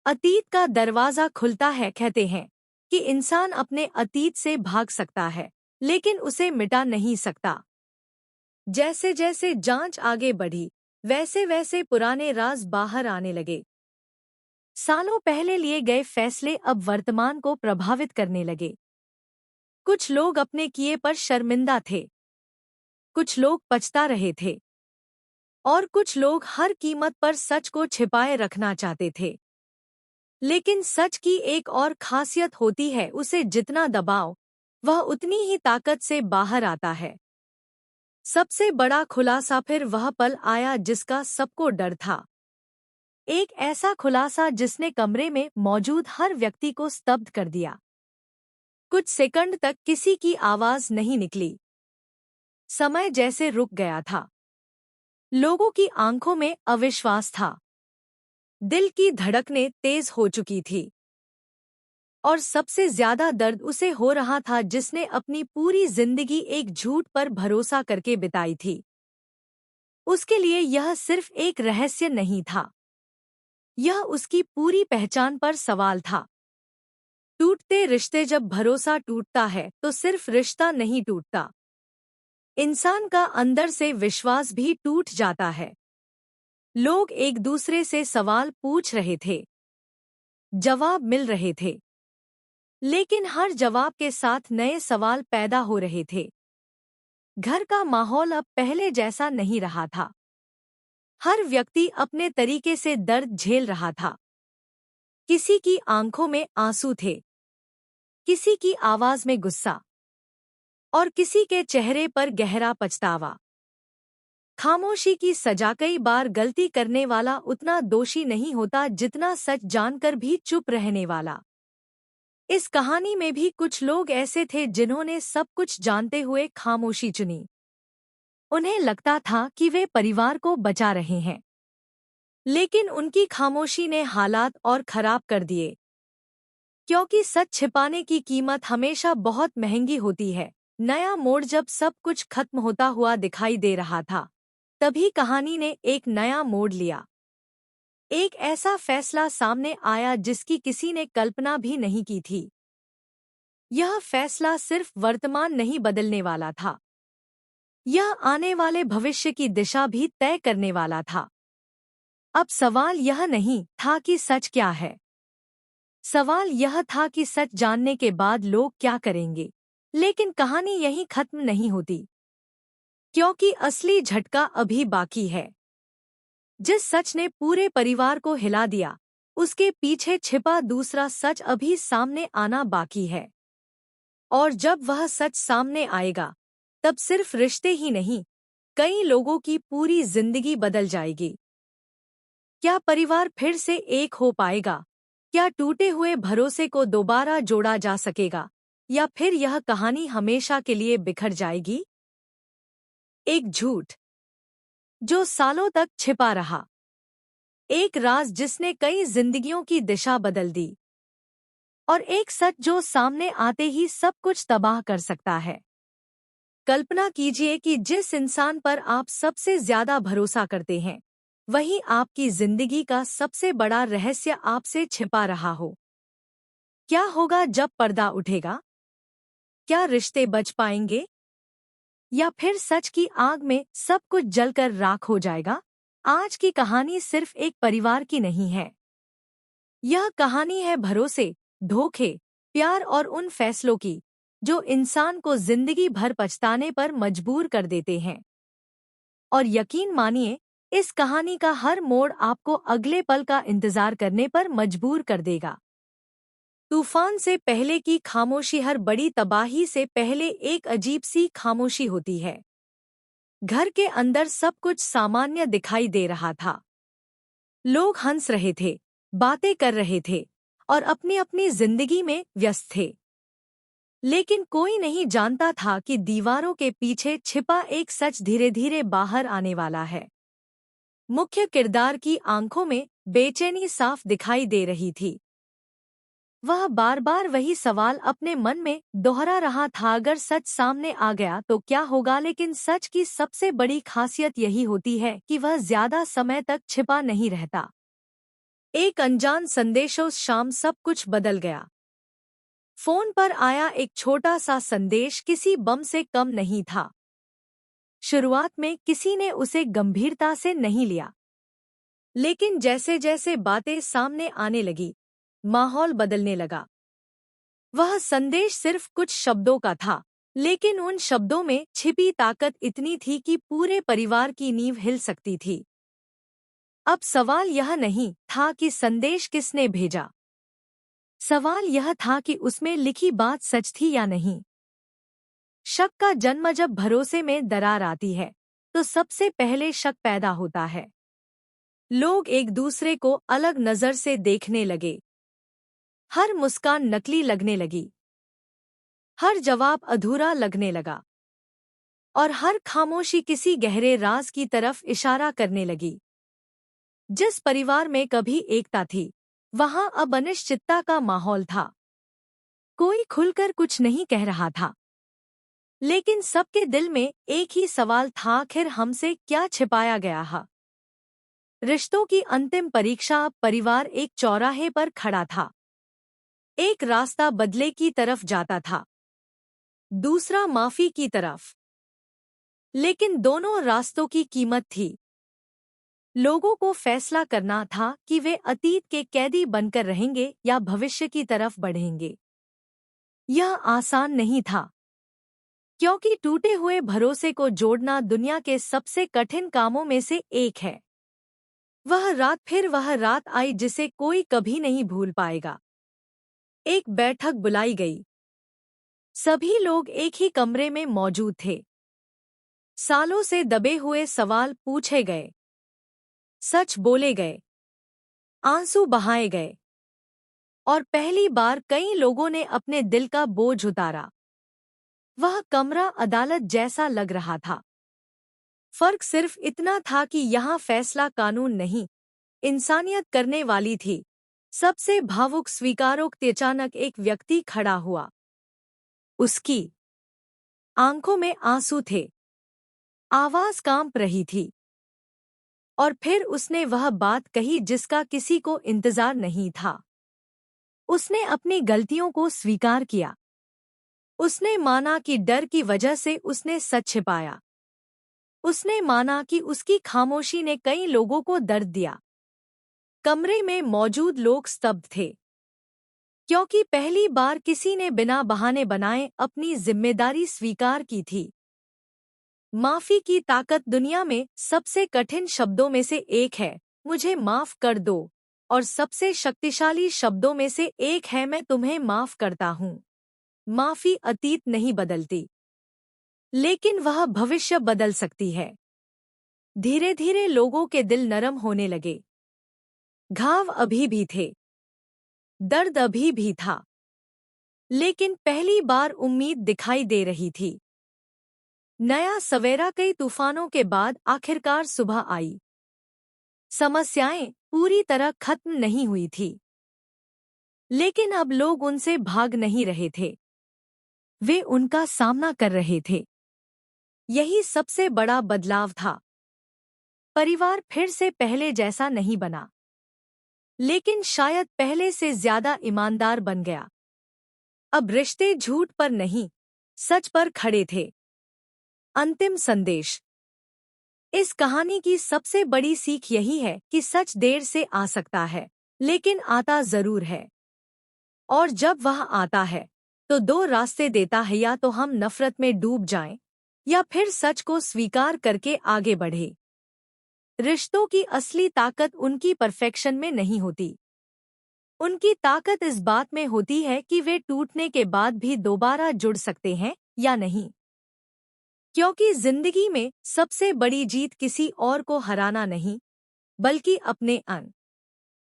अतीत का दरवाजा खुलता है। कहते हैं कि इंसान अपने अतीत से भाग सकता है, लेकिन उसे मिटा नहीं सकता। जैसे जैसे जांच आगे बढ़ी, वैसे वैसे पुराने राज बाहर आने लगे। सालों पहले लिए गए फैसले अब वर्तमान को प्रभावित करने लगे। कुछ लोग अपने किए पर शर्मिंदा थे, कुछ लोग पछता रहे थे, और कुछ लोग हर कीमत पर सच को छिपाए रखना चाहते थे। लेकिन सच की एक और खासियत होती है, उसे जितना दबाओ, वह उतनी ही ताकत से बाहर आता है। सबसे बड़ा खुलासा फिर वह पल आया जिसका सबको डर था। एक ऐसा खुलासा जिसने कमरे में मौजूद हर व्यक्ति को स्तब्ध कर दिया। कुछ सेकंड तक किसी की आवाज नहीं निकली। समय जैसे रुक गया था। लोगों की आंखों में अविश्वास था। दिल की धड़कनें तेज हो चुकी थी। और सबसे ज्यादा दर्द उसे हो रहा था जिसने अपनी पूरी जिंदगी एक झूठ पर भरोसा करके बिताई थी। उसके लिए यह सिर्फ एक रहस्य नहीं था, यह उसकी पूरी पहचान पर सवाल था। टूटते रिश्ते, जब भरोसा टूटता है तो सिर्फ रिश्ता नहीं टूटता, इंसान का अंदर से विश्वास भी टूट जाता है। लोग एक दूसरे से सवाल पूछ रहे थे, जवाब मिल रहे थे, लेकिन हर जवाब के साथ नए सवाल पैदा हो रहे थे। घर का माहौल अब पहले जैसा नहीं रहा था। हर व्यक्ति अपने तरीके से दर्द झेल रहा था। किसी की आंखों में आंसू थे, किसी की आवाज में गुस्सा, और किसी के चेहरे पर गहरा पछतावा। खामोशी की सजा। कई बार गलती करने वाला उतना दोषी नहीं होता जितना सच जानकर भी चुप रहने वाला। इस कहानी में भी कुछ लोग ऐसे थे जिन्होंने सब कुछ जानते हुए खामोशी चुनी। उन्हें लगता था कि वे परिवार को बचा रहे हैं, लेकिन उनकी खामोशी ने हालात और खराब कर दिए। क्योंकि सच छिपाने की कीमत हमेशा बहुत महंगी होती है। नया मोड़। जब सब कुछ खत्म होता हुआ दिखाई दे रहा था, तभी कहानी ने एक नया मोड़ लिया। एक ऐसा फैसला सामने आया जिसकी किसी ने कल्पना भी नहीं की थी। यह फैसला सिर्फ वर्तमान नहीं बदलने वाला था, यह आने वाले भविष्य की दिशा भी तय करने वाला था। अब सवाल यह नहीं था कि सच क्या है, सवाल यह था कि सच जानने के बाद लोग क्या करेंगे। लेकिन कहानी यहीं खत्म नहीं होती, क्योंकि असली झटका अभी बाकी है। जिस सच ने पूरे परिवार को हिला दिया, उसके पीछे छिपा दूसरा सच अभी सामने आना बाकी है। और जब वह सच सामने आएगा, तब सिर्फ रिश्ते ही नहीं, कई लोगों की पूरी जिंदगी बदल जाएगी। क्या परिवार फिर से एक हो पाएगा? क्या टूटे हुए भरोसे को दोबारा जोड़ा जा सकेगा? या फिर यह कहानी हमेशा के लिए बिखर जाएगी? एक झूठ जो सालों तक छिपा रहा, एक राज जिसने कई जिंदगियों की दिशा बदल दी, और एक सच जो सामने आते ही सब कुछ तबाह कर सकता है। कल्पना कीजिए कि जिस इंसान पर आप सबसे ज्यादा भरोसा करते हैं, वही आपकी जिंदगी का सबसे बड़ा रहस्य आपसे छिपा रहा हो। क्या होगा जब पर्दा उठेगा? क्या रिश्ते बच पाएंगे, या फिर सच की आग में सब कुछ जलकर राख हो जाएगा? आज की कहानी सिर्फ एक परिवार की नहीं है। यह कहानी है भरोसे, धोखे, प्यार और उन फैसलों की जो इंसान को जिंदगी भर पछताने पर मजबूर कर देते हैं। और यकीन मानिए, इस कहानी का हर मोड़ आपको अगले पल का इंतजार करने पर मजबूर कर देगा। तूफान से पहले की खामोशी, हर बड़ी तबाही से पहले एक अजीब सी खामोशी होती है। घर के अंदर सब कुछ सामान्य दिखाई दे रहा था। लोग हंस रहे थे, बातें कर रहे थे, और अपनी अपनी जिंदगी में व्यस्त थे। लेकिन कोई नहीं जानता था कि दीवारों के पीछे छिपा एक सच धीरे धीरे बाहर आने वाला है। मुख्य किरदार की आंखों में बेचैनी साफ दिखाई दे रही थी। वह बार बार वही सवाल अपने मन में दोहरा रहा था, अगर सच सामने आ गया तो क्या होगा? लेकिन सच की सबसे बड़ी खासियत यही होती है कि वह ज्यादा समय तक छिपा नहीं रहता। एक अनजान संदेशों शाम सब कुछ बदल गया। फोन पर आया एक छोटा सा संदेश किसी बम से कम नहीं था। शुरुआत में किसी ने उसे गंभीरता से नहीं लिया, लेकिन जैसे जैसे बातें सामने आने लगी, माहौल बदलने लगा। वह संदेश सिर्फ कुछ शब्दों का था, लेकिन उन शब्दों में छिपी ताकत इतनी थी कि पूरे परिवार की नींव हिल सकती थी। अब सवाल यह नहीं था कि संदेश किसने भेजा। सवाल यह था कि उसमें लिखी बात सच थी या नहीं। शक का जन्म जब भरोसे में दरार आती है, तो सबसे पहले शक पैदा होता है। लोग एक दूसरे को अलग नजर से देखने लगे। हर मुस्कान नकली लगने लगी, हर जवाब अधूरा लगने लगा, और हर खामोशी किसी गहरे राज की तरफ इशारा करने लगी। जिस परिवार में कभी एकता थी, वहां अब अनिश्चितता का माहौल था। कोई खुलकर कुछ नहीं कह रहा था, लेकिन सबके दिल में एक ही सवाल था, आखिर हमसे क्या छिपाया गया है। रिश्तों की अंतिम परीक्षा। अब परिवार एक चौराहे पर खड़ा था। एक रास्ता बदले की तरफ जाता था, दूसरा माफी की तरफ, लेकिन दोनों रास्तों की कीमत थी। लोगों को फैसला करना था कि वे अतीत के कैदी बनकर रहेंगे या भविष्य की तरफ बढ़ेंगे। यह आसान नहीं था, क्योंकि टूटे हुए भरोसे को जोड़ना दुनिया के सबसे कठिन कामों में से एक है। वह रात आई जिसे कोई कभी नहीं भूल पाएगा। एक बैठक बुलाई गई। सभी लोग एक ही कमरे में मौजूद थे। सालों से दबे हुए सवाल पूछे गए, सच बोले गए, आंसू बहाए गए, और पहली बार कई लोगों ने अपने दिल का बोझ उतारा। वह कमरा अदालत जैसा लग रहा था। फर्क सिर्फ इतना था कि यहाँ फैसला कानून नहीं, इंसानियत करने वाली थी। सबसे भावुक स्वीकारोक्ति। अचानक एक व्यक्ति खड़ा हुआ। उसकी आंखों में आंसू थे, आवाज कांप रही थी, और फिर उसने वह बात कही जिसका किसी को इंतजार नहीं था। उसने अपनी गलतियों को स्वीकार किया। उसने माना कि डर की वजह से उसने सच छिपाया। उसने माना कि उसकी खामोशी ने कई लोगों को दर्द दिया। कमरे में मौजूद लोग स्तब्ध थे, क्योंकि पहली बार किसी ने बिना बहाने बनाए अपनी जिम्मेदारी स्वीकार की थी। माफी की ताकत दुनिया में सबसे कठिन शब्दों में से एक है, मुझे माफ कर दो, और सबसे शक्तिशाली शब्दों में से एक है, मैं तुम्हें माफ करता हूँ। माफी अतीत नहीं बदलती, लेकिन वह भविष्य बदल सकती है। धीरे धीरे लोगों के दिल नरम होने लगे। घाव अभी भी थे, दर्द अभी भी था, लेकिन पहली बार उम्मीद दिखाई दे रही थी। नया सवेरा। कई तूफानों के बाद आखिरकार सुबह आई। समस्याएं पूरी तरह खत्म नहीं हुई थी, लेकिन अब लोग उनसे भाग नहीं रहे थे, वे उनका सामना कर रहे थे। यही सबसे बड़ा बदलाव था। परिवार फिर से पहले जैसा नहीं बना, लेकिन शायद पहले से ज्यादा ईमानदार बन गया। अब रिश्ते झूठ पर नहीं, सच पर खड़े थे। अंतिम संदेश। इस कहानी की सबसे बड़ी सीख यही है कि सच देर से आ सकता है, लेकिन आता जरूर है। और जब वह आता है, तो दो रास्ते देता है, या तो हम नफरत में डूब जाएं, या फिर सच को स्वीकार करके आगे बढ़े। रिश्तों की असली ताकत उनकी परफेक्शन में नहीं होती। उनकी ताकत इस बात में होती है कि वे टूटने के बाद भी दोबारा जुड़ सकते हैं या नहीं। क्योंकि जिंदगी में सबसे बड़ी जीत किसी और को हराना नहीं, बल्कि अपने